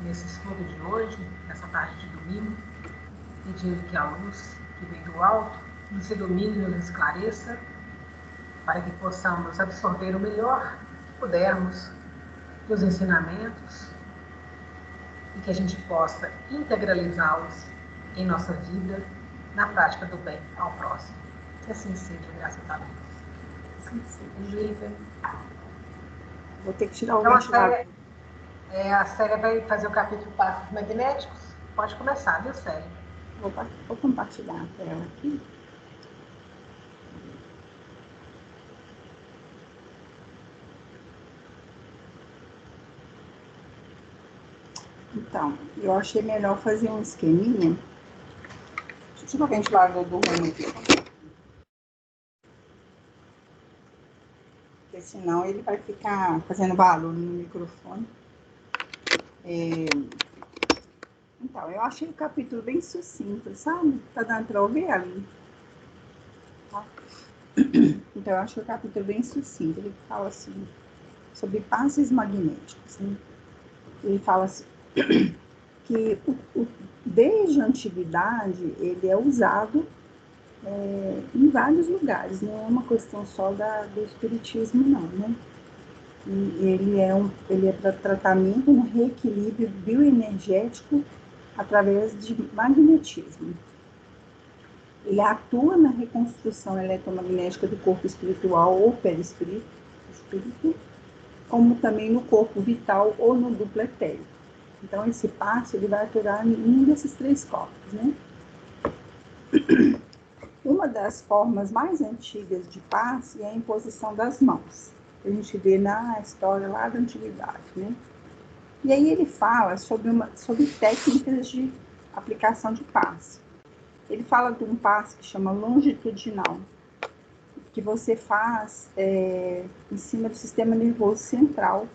nesse estudo de hoje, nessa tarde de domingo, pedindo que a luz que vem do alto nos ilumine e nos esclareça, para que possamos absorver o melhor que pudermos dos ensinamentos e que a gente possa integralizá-los em nossa vida, na prática do bem ao próximo. Que assim seja, graças a Deus. Sim, seja. Vou ter que tirar o Então, ventilador. a Célia vai fazer o capítulo Passos Magnéticos. Pode começar, viu, Célia? Vou compartilhar a tela aqui. Então, eu achei melhor fazer um esqueminha. Deixa eu tirar o ventilador do rumo aqui. Porque senão ele vai ficar fazendo barulho no microfone. Então, eu achei o capítulo bem sucinto, sabe? Tá dando pra ouvir ali? Tá? Então, eu achei o capítulo bem sucinto. Ele fala assim, sobre passes magnéticos, né? Ele fala assim, que desde a antiguidade ele é usado em vários lugares, não é uma questão só do espiritismo, não, né? E ele é para tratamento no reequilíbrio bioenergético através de magnetismo. Ele atua na reconstrução eletromagnética do corpo espiritual ou perispírito, como também no corpo vital ou no duplo etérico. Então, esse passo ele vai atuar em um desses três corpos, né? Uma das formas mais antigas de passe é a imposição das mãos, que a gente vê na história lá da antiguidade, né? E aí ele fala sobre técnicas de aplicação de passe. Ele fala de um passe que chama longitudinal, que você faz em cima do sistema nervoso central.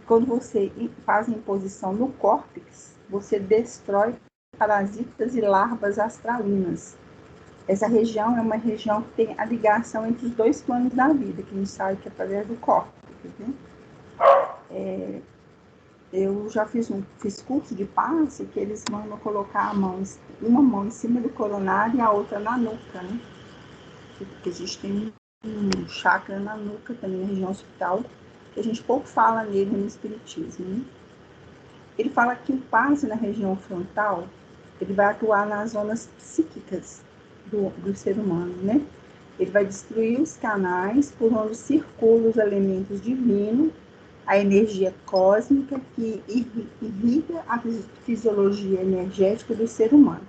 Quando você faz a imposição no córtex, você destrói parasitas e larvas astralinas. Essa região é uma região que tem a ligação entre os dois planos da vida, que a gente sabe que é através do córtex, né? Eu já fiz curso de passe que eles mandam colocar uma mão em cima do coronário e a outra na nuca, né? Porque a gente tem um chakra na nuca também, na região hospital, que a gente pouco fala nele no espiritismo, né? Ele fala que o passe na região frontal, ele vai atuar nas zonas psíquicas do ser humano, né? Ele vai destruir os canais por onde circulam os elementos divinos, a energia cósmica que irriga a fisiologia energética do ser humano.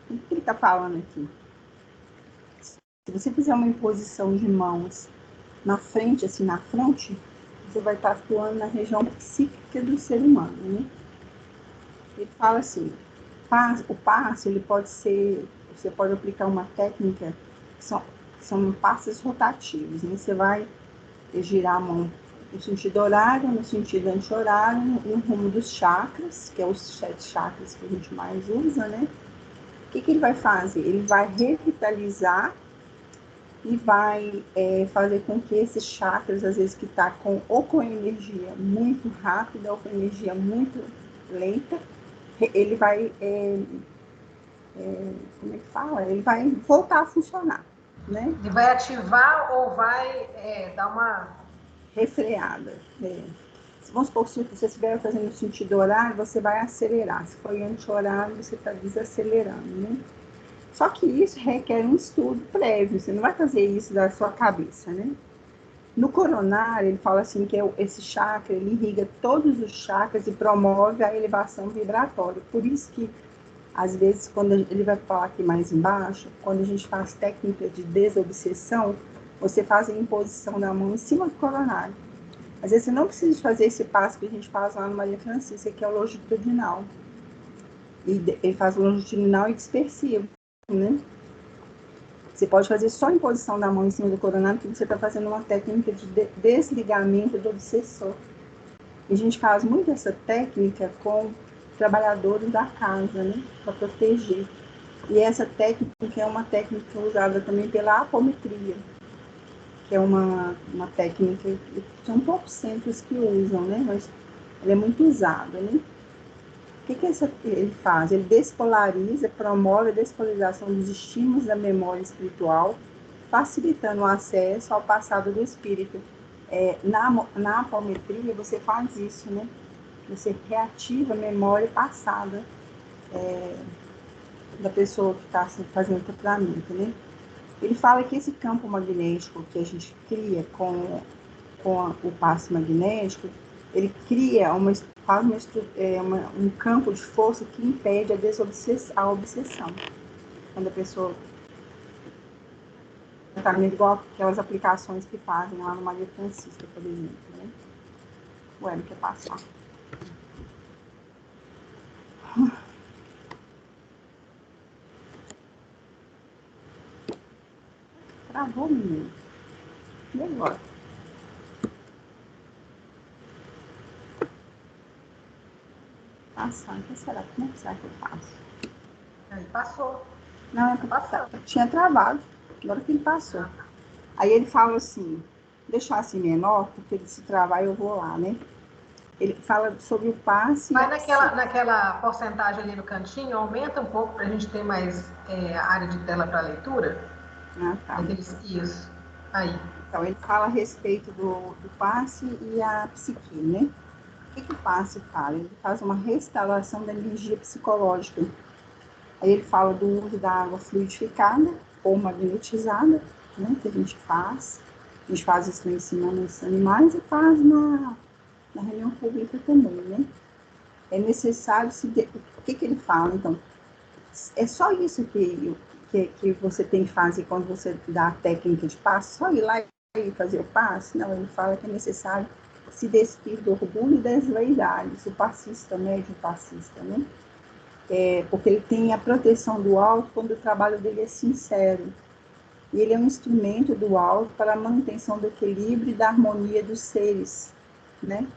O que ele está falando aqui? Se você fizer uma imposição de mãos na frente, assim, na fronte, você vai estar atuando na região psíquica do ser humano, né? Ele fala assim, o passe, ele pode ser, você pode aplicar uma técnica que são passes rotativos, né? Você vai girar a mão no sentido horário, no sentido anti-horário, no rumo dos chakras, que é os 7 chakras que a gente mais usa, né? O que ele vai fazer? Ele vai revitalizar e vai fazer com que esses chakras, às vezes que está com energia muito rápida ou com energia muito lenta, ele vai, como é que fala? Ele vai voltar a funcionar, né? Ele vai ativar ou vai dar uma refreada. Vamos supor que se você estiver fazendo no sentido horário, você vai acelerar. Se for anti-horário, você está desacelerando, né? Só que isso requer um estudo prévio, você não vai fazer isso da sua cabeça, né? No coronário, ele fala assim que esse chakra, ele irriga todos os chakras e promove a elevação vibratória. Por isso que, às vezes, quando ele vai falar aqui mais embaixo, quando a gente faz técnica de desobsessão, você faz a imposição da mão em cima do coronário. Às vezes você não precisa fazer esse passo que a gente faz lá no Maria Francisca, que é o longitudinal. E ele faz o longitudinal e dispersivo, né? Você pode fazer só a imposição da mão em cima do coronário, porque você está fazendo uma técnica de desligamento do obsessor. E a gente faz muito essa técnica com trabalhadores da casa, né? Para proteger. E essa técnica é uma técnica usada também pela apometria, que é uma técnica que são poucos centros que usam, né? Mas ela é muito usada, né? ele faz? Ele despolariza, promove a despolarização dos estímulos da memória espiritual, facilitando o acesso ao passado do espírito. Na apometria, você faz isso, né? Você reativa a memória passada da pessoa que está fazendo o tratamento, né? Ele fala que esse campo magnético que a gente cria com o passe magnético, ele cria um campo de força que impede a obsessão. Quando a pessoa está igual aquelas aplicações que fazem lá no Maria Francisca, por exemplo, né? O Hélio quer passar. Travou, menino. E agora? Passar, o que será? Como é que será que eu faço? Aí passou. Não, é que tinha travado. Agora que ele passou. Aí ele fala assim, deixar assim menor, porque ele se travar eu vou lá, né? Ele fala sobre o passe... Vai naquela porcentagem ali no cantinho, aumenta um pouco para a gente ter mais área de tela para leitura. Ah, tá. Isso, aí. Então, ele fala a respeito do passe e a psique, né? O que o passe fala? Ele faz uma restauração da energia psicológica. Aí ele fala do uso da água fluidificada ou magnetizada, né? Que a gente faz. A gente faz isso lá ensinando os animais e faz na reunião pública também, né? É necessário o que ele fala, então? É só isso que você tem que fazer quando você dá a técnica de passe? Só ir lá e fazer o passe? Não, ele fala que é necessário se despir do orgulho e das vaidades, o passista, médio passista, né? Porque ele tem a proteção do alto quando o trabalho dele é sincero. E ele é um instrumento do alto para a manutenção do equilíbrio e da harmonia dos seres, né?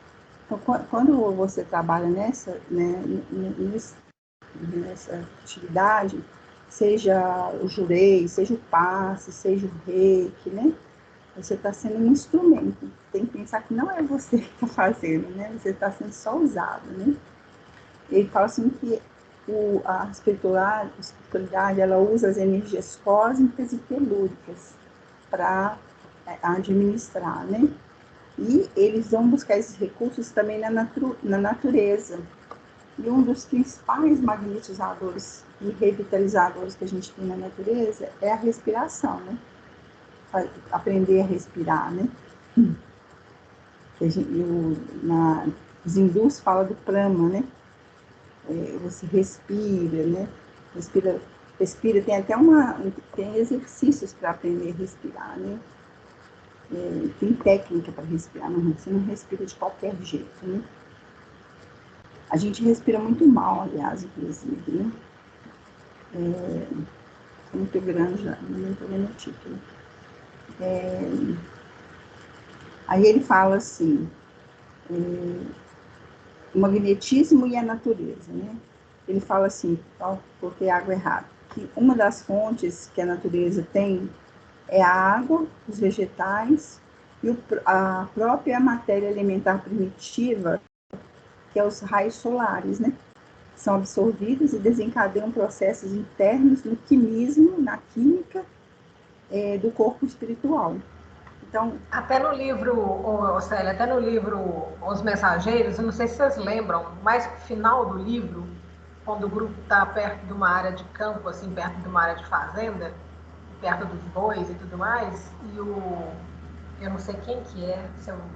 Então, quando você trabalha nessa atividade, seja o jurei, seja o passe, seja o reiki, né? Você está sendo um instrumento. Tem que pensar que não é você que está fazendo, né? Você está sendo só usado, né? Ele fala assim que a espiritualidade, ela usa as energias cósmicas e telúricas para administrar, né? E eles vão buscar esses recursos também na natureza. E um dos principais magnetizadores e revitalizadores que a gente tem na natureza é a respiração, né? Aprender a respirar, né? Os hindus falam do prana, né? Você respira, né? Respira, tem até tem exercícios para aprender a respirar, né? Tem técnica para respirar, você não respira de qualquer jeito, né? A gente respira muito mal, aliás, inclusive, né? Muito grande já, não estou vendo o título. Aí ele fala assim, o magnetismo e a natureza, né? Ele fala assim, porque a água é errado, que uma das fontes que a natureza tem é a água, os vegetais e a própria matéria alimentar primitiva, que é os raios solares, né? São absorvidos e desencadeiam processos internos no quimismo, na química do corpo espiritual. Então, até no livro, Célia, até no livro Os Mensageiros, eu não sei se vocês lembram, mas no final do livro, quando o grupo está perto de uma área de campo, assim, perto de uma área de fazenda, perto dos bois e tudo mais, e eu não sei quem que é,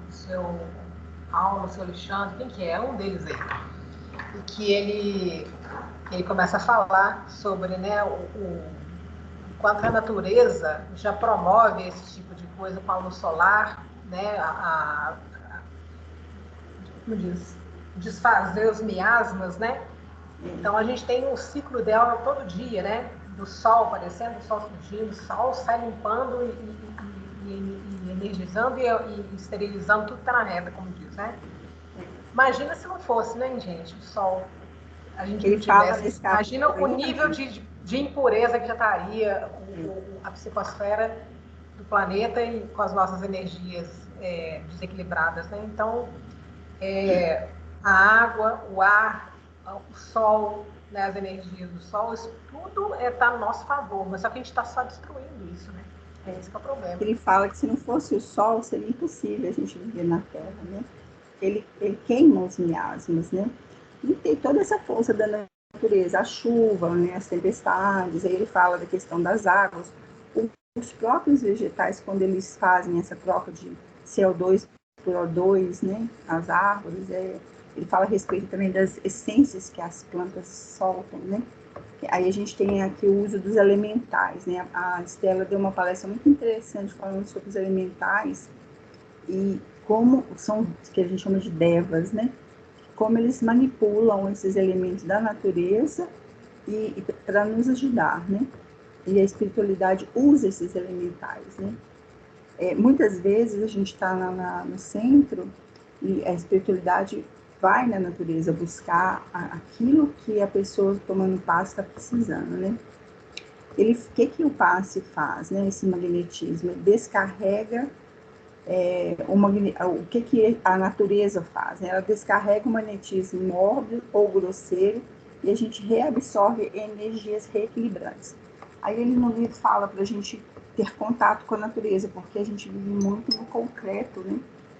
seu Paulo, seu Alexandre, quem que é, um deles aí, e que ele começa a falar sobre, né, o quanto a natureza já promove esse tipo de coisa com a luz solar, né, como diz, desfazer os miasmas, né? Então a gente tem um ciclo dela todo dia, né? Do sol aparecendo, do sol surgindo, o sol sai limpando e energizando e esterilizando tudo que está na reta, como diz, né? Imagina se não fosse, né, gente, o sol. A gente ele não tivesse. fala Imagina o nível de impureza que já estaria a psicosfera do planeta e com as nossas energias desequilibradas, né? Então, a água, o ar, o sol, né, as energias do sol, isso tudo está a nosso favor, mas só que a gente está só destruindo isso, né? Esse que é o problema. Ele fala que se não fosse o sol, seria impossível a gente viver na Terra, né? Ele queima os miasmas, né? E tem toda essa força da natureza, a chuva, né, as tempestades, aí ele fala da questão das águas. Os próprios vegetais, quando eles fazem essa troca de CO2 por O2, né, as árvores, ele fala a respeito também das essências que as plantas soltam, né? Aí a gente tem aqui o uso dos elementais, né? A Estela deu uma palestra muito interessante falando sobre os elementais e como são, que a gente chama de devas, né? Como eles manipulam esses elementos da natureza e para nos ajudar, né? E a espiritualidade usa esses elementais, né? Muitas vezes a gente está no centro e a espiritualidade vai na natureza buscar aquilo que a pessoa tomando passe está precisando, né? O que o passe faz, né? Esse magnetismo descarrega o que a natureza faz, né? Ela descarrega o magnetismo mórbido ou grosseiro e a gente reabsorve energias reequilibrantes. Aí ele no livro fala para a gente ter contato com a natureza, porque a gente vive muito no concreto, né?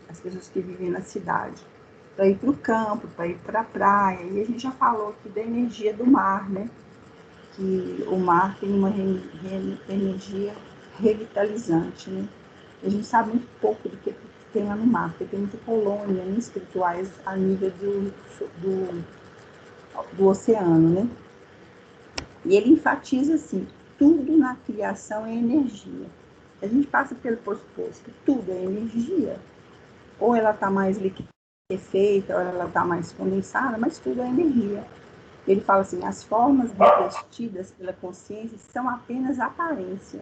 As pessoas que vivem na cidade. Para ir para o campo, para ir para a praia. E a gente já falou aqui da energia do mar, né? Que o mar tem uma energia revitalizante, né? A gente sabe muito pouco do que tem lá no mar, porque tem muita colônia, né, espirituais a nível do oceano, né? E ele enfatiza assim, tudo na criação é energia. A gente passa pelo pressuposto que tudo é energia. Ou ela está mais liquefeita, ou ela está mais condensada, mas tudo é energia. Ele fala assim, as formas revestidas pela consciência são apenas aparência.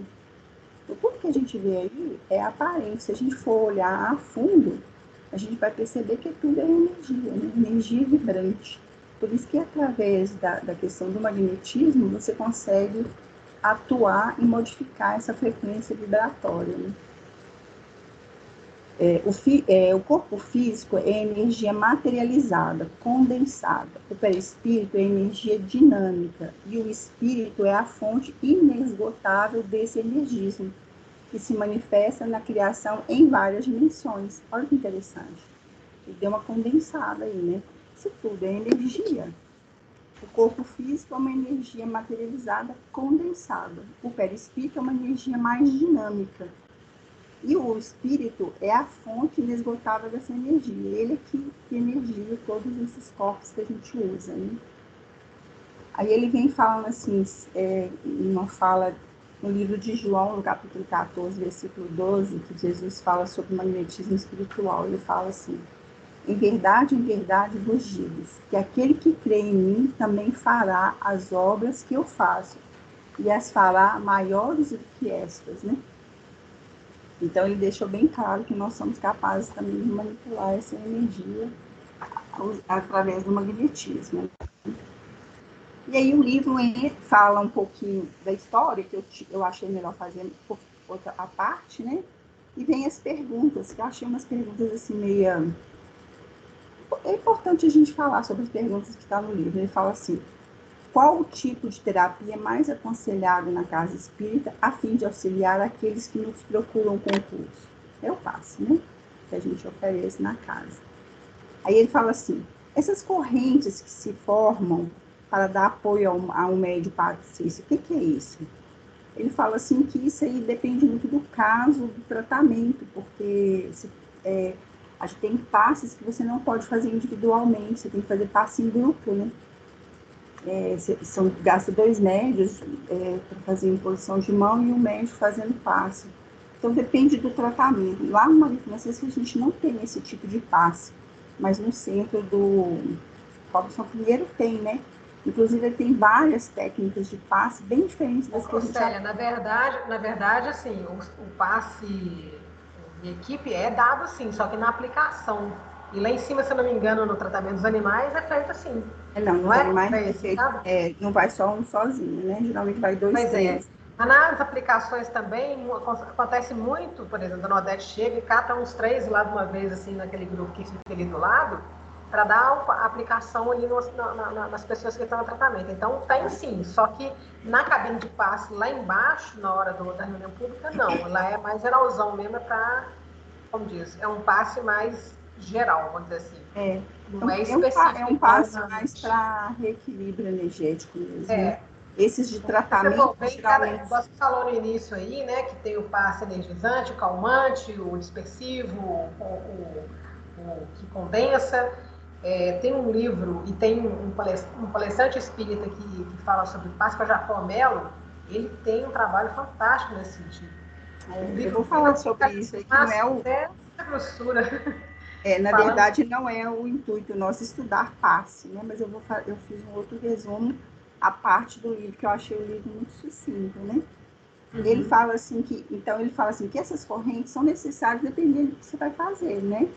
Então, tudo que a gente vê aí é aparência. Se a gente for olhar a fundo, a gente vai perceber que tudo é energia, né? Energia vibrante. Por isso que através da questão do magnetismo, você consegue atuar e modificar essa frequência vibratória, né? O corpo físico é energia materializada, condensada. O perispírito é energia dinâmica e o espírito é a fonte inesgotável desse energismo, que se manifesta na criação em várias dimensões. Olha que interessante. Ele deu uma condensada aí, né? Isso tudo é energia. O corpo físico é uma energia materializada, condensada. O perispírito é uma energia mais dinâmica. E o espírito é a fonte inesgotável dessa energia. Ele é que energia todos esses corpos que a gente usa, né? Aí ele vem falando assim, uma fala no livro de João, no capítulo 14, versículo 12, que Jesus fala sobre o magnetismo espiritual. Ele fala assim, em verdade vos digo, que aquele que crê em mim também fará as obras que eu faço, e as fará maiores do que estas, né? Então, ele deixou bem claro que nós somos capazes também de manipular essa energia através do magnetismo. E aí o livro fala um pouquinho da história, que eu achei melhor fazer por outra parte, né? E vem as perguntas, que eu achei umas perguntas assim meio... É importante a gente falar sobre as perguntas que estão no livro. Ele fala assim, qual o tipo de terapia mais aconselhado na casa espírita a fim de auxiliar aqueles que nos procuram com o curso? É o passe, né? Que a gente oferece na casa. Aí ele fala assim, essas correntes que se formam para dar apoio a um médio passe, o que é isso? Ele fala assim que isso aí depende muito do caso, do tratamento, porque a gente tem passes que você não pode fazer individualmente, você tem que fazer passe em grupo, né? Gasta 2 médios para fazer imposição de mão e um médio fazendo passe. Então, depende do tratamento. Lá no Maria Francisca, a gente não tem esse tipo de passe, mas no centro do Robson Pinheiro tem, né? Inclusive, tem várias técnicas de passe bem diferentes das que a gente... Célia, na verdade, assim, o passe de equipe é dado assim, só que na aplicação. E lá em cima, se eu não me engano, no tratamento dos animais, é feito assim. Nos animais é feito, não vai só um sozinho, né? Geralmente vai 2, 3. Mas nas aplicações também acontece muito, por exemplo, a Dona Odete chega e cata uns 3 lá de uma vez, assim, naquele grupo que fica ali do lado, para dar a aplicação ali nas pessoas que estão no tratamento. Então, tem sim, só que na cabine de passe, lá embaixo, na hora da reunião pública, não. Lá é mais geralzão mesmo, é para, como diz, é um passe mais geral, vamos dizer assim. Não é específico. É um passe mais para reequilíbrio energético mesmo, né? Esses de tratamento, geralmente... Você falou no início aí, né, que tem o passe energizante, o calmante, o dispersivo, o que condensa. Tem um livro e tem um palestrante espírita que fala sobre passe, que é o Jacó Mello. Ele tem um trabalho fantástico nesse sentido. Eu vou falar sobre isso aqui, não é o... grossura. Na verdade, não é o intuito nosso estudar passe, né? Mas eu fiz um outro resumo, a parte do livro, que eu achei o livro muito sucinto, né? Uhum. Ele fala assim que essas correntes são necessárias dependendo do que você vai fazer, né?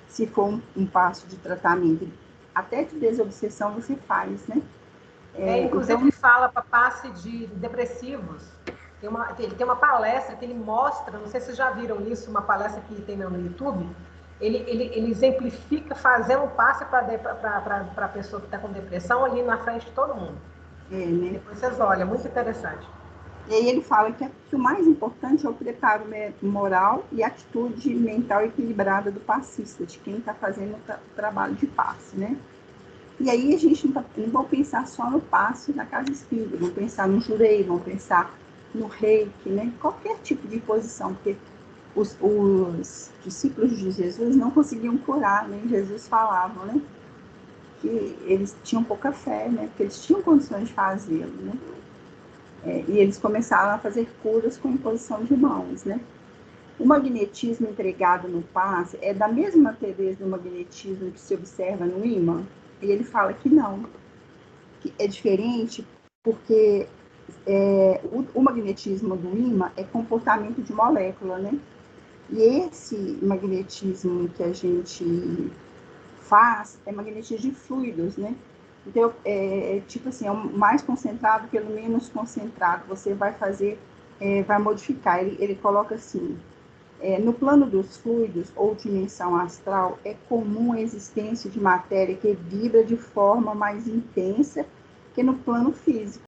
Se for um passo de tratamento, até de desobsessão você faz, né? Inclusive, então... ele fala para passe de depressivos. Ele tem uma palestra que ele mostra, não sei se vocês já viram isso, uma palestra que tem no YouTube. Ele exemplifica fazendo passe para a pessoa que está com depressão ali na frente de todo mundo. Né? Depois vocês olham, é muito interessante. E aí ele fala que o mais importante é o preparo moral e a atitude mental equilibrada do passista, de quem está fazendo o trabalho de passe, né? E aí a gente não vai pensar só no passe na casa espírita, vamos pensar no jurei, vamos pensar no reiki, né? Qualquer tipo de posição, porque os discípulos de Jesus não conseguiam curar, né? Jesus falava, né? Que eles tinham pouca fé, né? Porque eles tinham condições de fazê-lo, né? E eles começaram a fazer curas com imposição de mãos, né? O magnetismo empregado no passe é da mesma natureza do magnetismo que se observa no ímã? E ele fala que não, que é diferente porque o magnetismo do ímã é comportamento de molécula, né? E esse magnetismo que a gente faz é magnetismo de fluidos, né? Então, tipo assim, é o mais concentrado pelo menos concentrado. Você vai fazer, vai modificar. Ele coloca assim, no plano dos fluidos ou dimensão astral, é comum a existência de matéria que vibra de forma mais intensa que no plano físico.